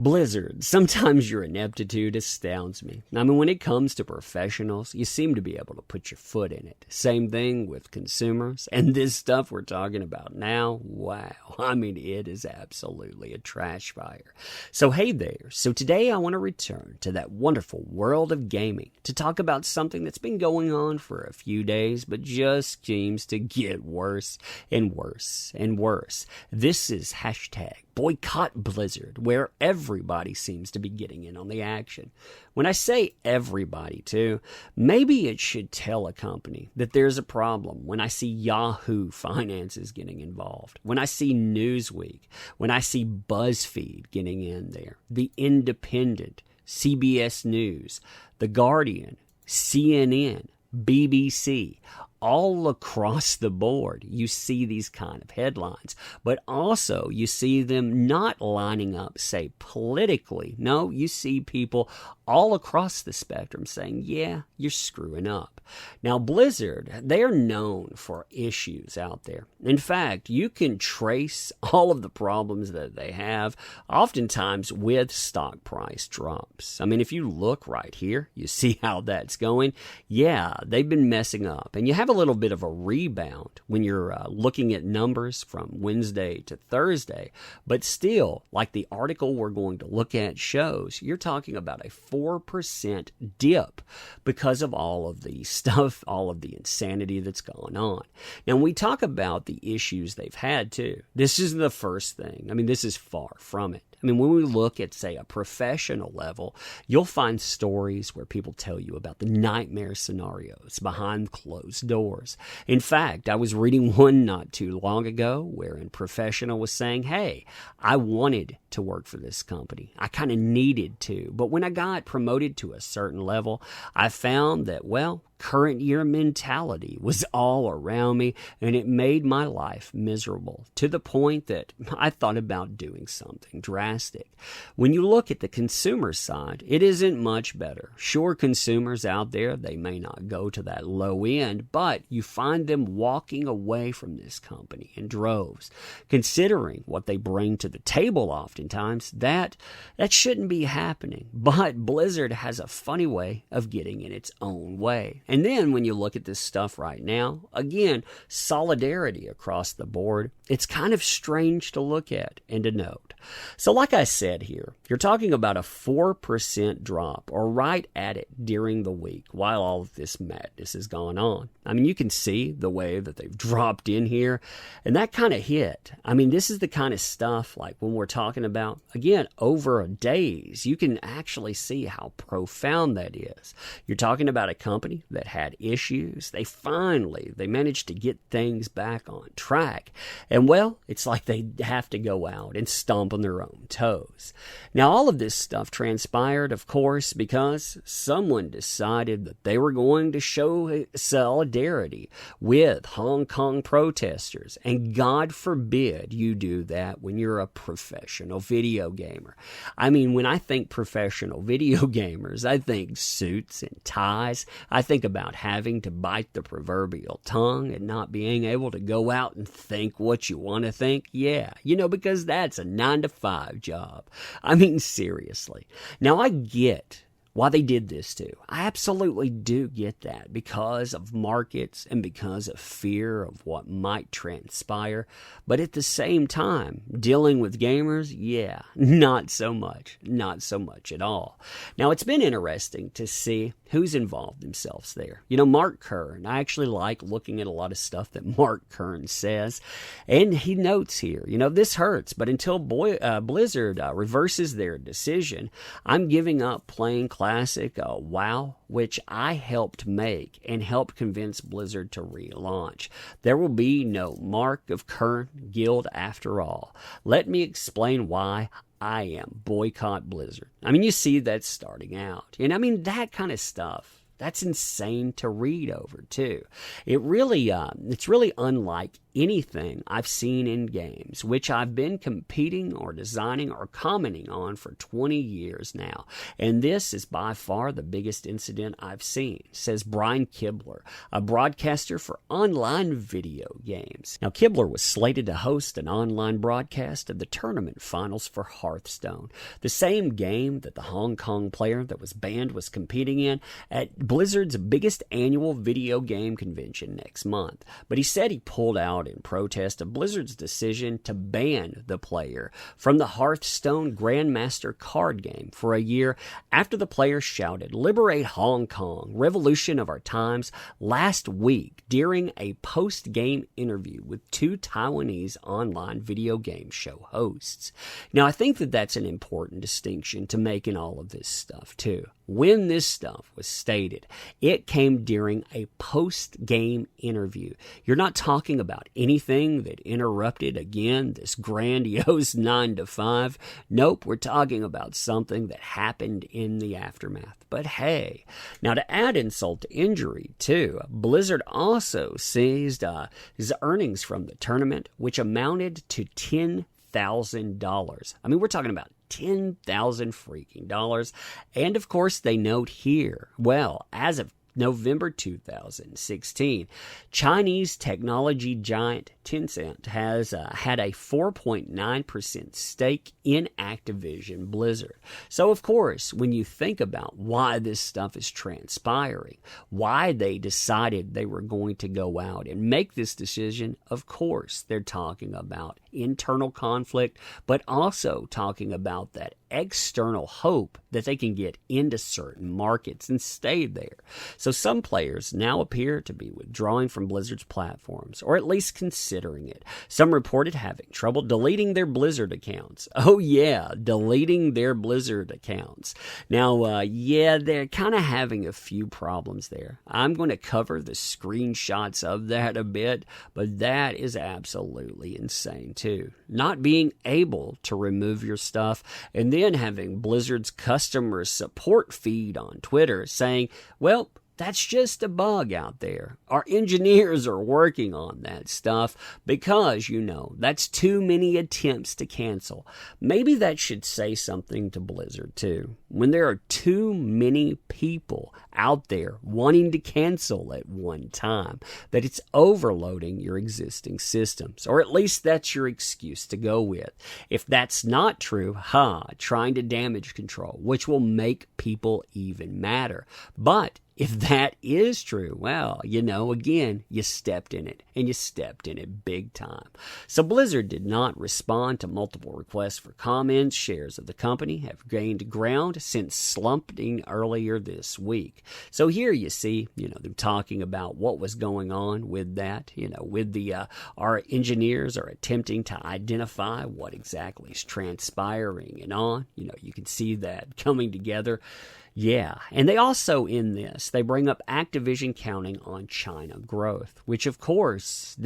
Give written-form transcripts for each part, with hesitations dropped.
Blizzard, sometimes your ineptitude astounds me. I mean, when it comes to professionals, you seem to be able to put your foot in it. Same thing with consumers. And this stuff we're talking about now, wow. I mean, it is absolutely a trash fire. So hey there. So today I want to return to that wonderful world of gaming to talk about something that's been going on for a few days, but just seems to get worse and worse and worse. This is hashtag Boycott Blizzard, where everybody seems to be getting in on the action. When I say everybody, too, maybe it should tell a company that there's a problem when I see Yahoo Finances getting involved, when I see Newsweek, when I see BuzzFeed getting in there, The Independent, CBS News, The Guardian, CNN, BBC, all across the board, you see these kind of headlines, but also you see them not lining up, say, politically. No, you see people all across the spectrum saying, yeah, you're screwing up. Now, Blizzard, they are known for issues out there. In fact, you can trace all of the problems that they have, oftentimes with stock price drops. I mean, if you look right here, you see how that's going. Yeah, they've been messing up. And you have a little bit of a rebound when you're looking at numbers from Wednesday to Thursday. But still, like the article we're going to look at shows, you're talking about a 4% dip because of all of the stuff, all of the insanity that's going on. Now, when we talk about the issues they've had too, this isn't the first thing. I mean, this is far from it. I mean, when we look at, say, a professional level, you'll find stories where people tell you about the nightmare scenarios behind closed doors. In fact, I was reading one not too long ago wherein a professional was saying, hey, I wanted to work for this company. I kind of needed to. But when I got promoted to a certain level, I found that, well, current year mentality was all around me, and it made my life miserable to the point that I thought about doing something drastic. When you look at the consumer side, it isn't much better. Sure, consumers out there, they may not go to that low end, but you find them walking away from this company in droves. Considering what they bring to the table oftentimes, that shouldn't be happening. But Blizzard has a funny way of getting in its own way. And then when you look at this stuff right now, again, solidarity across the board, it's kind of strange to look at and to note. So like I said here, you're talking about a 4% drop or right at it during the week while all of this madness is going on. I mean, you can see the way that they've dropped in here, and that kind of hit. I mean, this is the kind of stuff like when we're talking about, again, over days, you can actually see how profound that is. You're talking about a company that had issues. They managed to get things back on track. And well, it's like they have to go out and stomp on their own toes. Now, all of this stuff transpired, of course, because someone decided that they were going to show solidarity with Hong Kong protesters. And God forbid you do that when you're a professional video gamer. I mean, when I think professional video gamers, I think suits and ties. I think about having to bite the proverbial tongue and not being able to go out and think what you want to think. Yeah, because that's a 9-to-5 job. I mean, seriously. Now, I get why they did this too. I absolutely do get that because of markets and because of fear of what might transpire. But at the same time, dealing with gamers, yeah, not so much. Not so much at all. Now, it's been interesting to see who's involved themselves there. Mark Kern, I actually like looking at a lot of stuff that Mark Kern says. And he notes here, this hurts, but until Blizzard reverses their decision, I'm giving up playing classic WoW, which I helped make and helped convince Blizzard to relaunch. There will be no Mark of Kern Guild after all. Let me explain why I am boycott Blizzard. I mean, you see that starting out. And I mean, that kind of stuff, that's insane to read over too. It's really unlike anything I've seen in games, which I've been competing or designing or commenting on for 20 years now. And this is by far the biggest incident I've seen, says Brian Kibler, a broadcaster for online video games. Now, Kibler was slated to host an online broadcast of the tournament finals for Hearthstone, the same game that the Hong Kong player that was banned was competing in at Blizzard's biggest annual video game convention next month. But he said he pulled out in protest of Blizzard's decision to ban the player from the Hearthstone Grandmaster card game for a year after the player shouted, "Liberate Hong Kong, revolution of our times," last week during a post-game interview with two Taiwanese online video game show hosts. Now, I think that that's an important distinction to make in all of this stuff, too. When this stuff was stated, it came during a post-game interview. You're not talking about anything that interrupted, again, this grandiose 9 to 5. Nope, we're talking about something that happened in the aftermath. But hey, now to add insult to injury, too, Blizzard also seized his earnings from the tournament, which amounted to $10,000. I mean, we're talking about $10,000 freaking dollars. And of course, they note here, well, as of November 2016, Chinese technology giant Tencent has had a 4.9% stake in Activision Blizzard. So, of course, when you think about why this stuff is transpiring, why they decided they were going to go out and make this decision, of course, they're talking about internal conflict, but also talking about that external hope that they can get into certain markets and stay there. So some players now appear to be withdrawing from Blizzard's platforms, or at least considering it. Some reported having trouble deleting their Blizzard accounts. Oh yeah, deleting their Blizzard accounts. Now, they're kind of having a few problems there. I'm going to cover the screenshots of that a bit, but that is absolutely insane too. Not being able to remove your stuff and then having Blizzard's customer support feed on Twitter saying, well, that's just a bug out there. Our engineers are working on that stuff because, that's too many attempts to cancel. Maybe that should say something to Blizzard, too. When there are too many people out there wanting to cancel at one time, that it's overloading your existing systems, or at least that's your excuse to go with. If that's not true, trying to damage control, which will make people even madder. But if that is true, well, again, you stepped in it, and you stepped in it big time. So Blizzard did not respond to multiple requests for comments. Shares of the company have gained ground since slumping earlier this week. So here you see, they're talking about what was going on with that, with our engineers are attempting to identify what exactly is transpiring and on. You can see that coming together. Yeah, and they also, in this, they bring up Activision counting on China growth, which, of course,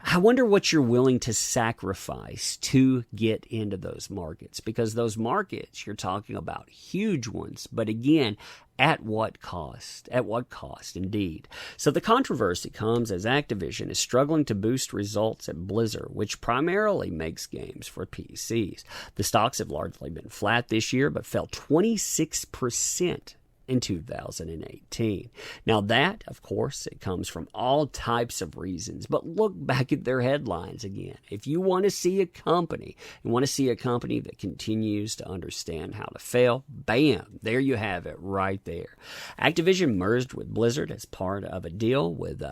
I wonder what you're willing to sacrifice to get into those markets, because those markets, you're talking about huge ones, but again, at what cost? At what cost, indeed? So the controversy comes as Activision is struggling to boost results at Blizzard, which primarily makes games for PCs. The stocks have largely been flat this year, but fell 26% in 2018. Now that, of course, it comes from all types of reasons, but look back at their headlines again. If you want to see a company, that continues to understand how to fail, bam, there you have it right there. Activision merged with Blizzard as part of a deal with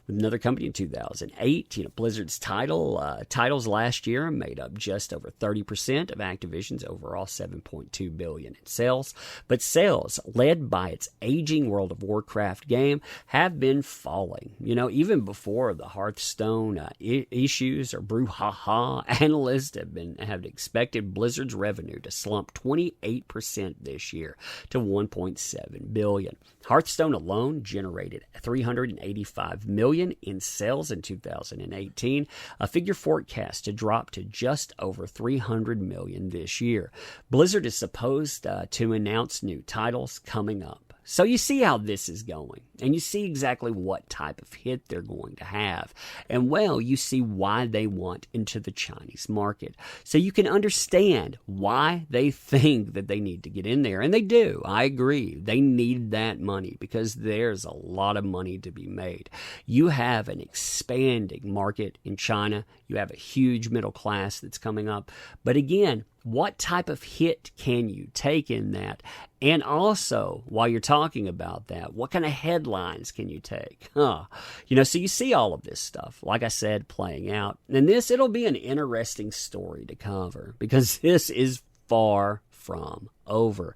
another company in 2008. Blizzard's titles last year made up just over 30% of Activision's overall $7.2 billion in sales, but sales led by its aging World of Warcraft game have been falling. Even before the Hearthstone issues or brouhaha, analysts have expected Blizzard's revenue to slump 28% this year to $1.7 billion. Hearthstone alone generated $385 million in sales in 2018, a figure forecast to drop to just over $300 million this year. Blizzard is supposed to announce new titles coming up So you see how this is going, and you see exactly what type of hit they're going to have. And well, you see why they want into the Chinese market. So you can understand why they think that they need to get in there. And they do. I agree. They need that money because there's a lot of money to be made. You have an expanding market in China. You have a huge middle class that's coming up. But again, what type of hit can you take in that? And also, while you're talking about that, what kind of headlines can you take? So you see all of this stuff, like I said, playing out. And it'll be an interesting story to cover because this is far from over.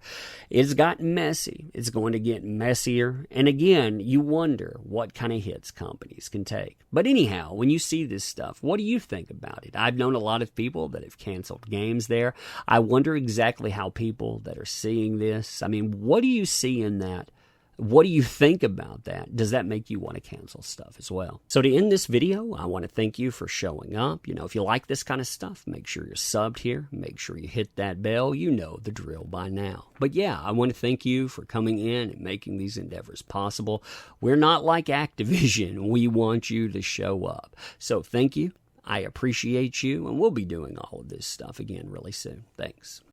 It's gotten messy. It's going to get messier. And again, you wonder what kind of hits companies can take. But anyhow, when you see this stuff, what do you think about it? I've known a lot of people that have canceled games there. I wonder exactly how people that are seeing this, what do you see in that? What do you think about that? Does that make you want to cancel stuff as well? So to end this video, I want to thank you for showing up. If you like this kind of stuff, make sure you're subbed here. Make sure you hit that bell. You know the drill by now. But yeah, I want to thank you for coming in and making these endeavors possible. We're not like Activision. We want you to show up. So thank you. I appreciate you, and we'll be doing all of this stuff again really soon. Thanks.